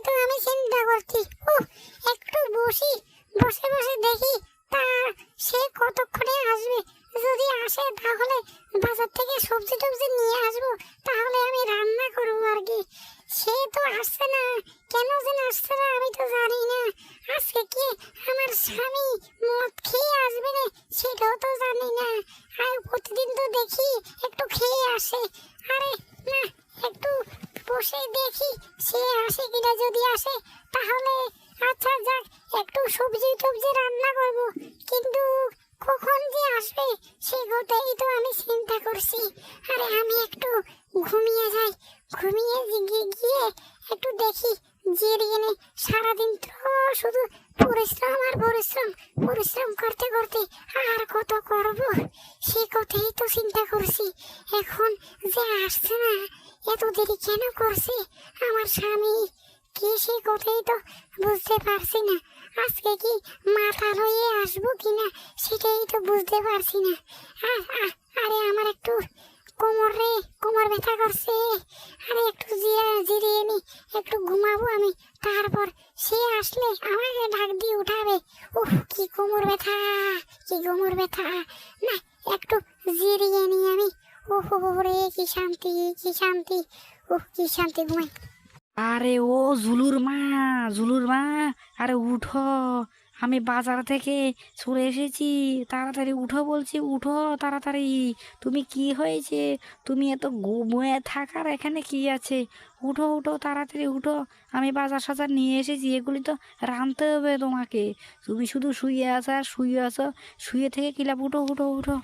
তো আমি চিন্তা করছি, একটু বসে বসে দেখি তা সে কতক্ষণে আসবে। যদি আসে তাহলে বাজার থেকে সবজি টবজি নিয়ে আসবো, তাহলে আমি রান্না করবো আর কি। সে তো আসছে না, কেন যেন আসছে না আমি তো জানি না। আজকে কি আমার স্বামী মদ খেয়ে আসবে না সেটাও তো জানি না। আর প্রতিদিন তো দেখি একটু খেয়ে আসে। আরে না, একটু বসে দেখি সে আসে কিনা। যদি আসে তাহলে আচ্ছা যাক, একটু সবজি টবজি রান্না করব। কিন্তু কখন যে আসবে সে কথাই তো আমি চিন্তা করছি। আরে আমি একটু ঘুমিয়ে যাই, ঘুমিয়ে গিয়ে একটু দেখি, জিরিয়ে নে। সারাদিন তো শুধু পরিশ্রম আর পরিশ্রম, পরিশ্রম করতে করতে আর কত করব সে কথাই তো চিন্তা করছি। এখন যে আসছে না, এত দেরি কেন করছে আমার স্বামী, কি সে কথাই তো বুঝতে পারছি না। আজকে কি মাথা লয়ে আসবো কিনা সেটাই তো বুঝতে পারছি না। আরে আমার একটু কোমর ব্যথা করছে। আরে একটু জিরিয়ে নি, একটু ঘুমাবো আমি। তারপর সে আসলে আমাকে ডাক দিয়ে উঠাবে। কি কোমর ব্যথা, কি কোমর ব্যথা। না, একটু জিরিয়ে নি আমি। রে কি শান্তি, কি শান্তি, কি শান্তি ঘুমাই। আরে ও জুলুর মা, আরে উঠো, আমি বাজার থেকে চলে এসেছি, তাড়াতাড়ি উঠো বলছি, উঠো তাড়াতাড়ি। তুমি কি হয়েছে? তুমি এত ঘুমিয়ে থাকার এখানে কি আছে? উঠো উঠো তাড়াতাড়ি উঠো, আমি বাজার সাজার নিয়ে এসেছি, এগুলি তো রাঁধতে হবে তোমাকে। তুমি শুধু শুয়ে আছো আর শুয়ে আছো, শুয়ে থেকে কি লাভ? উঠো উঠো উঠো।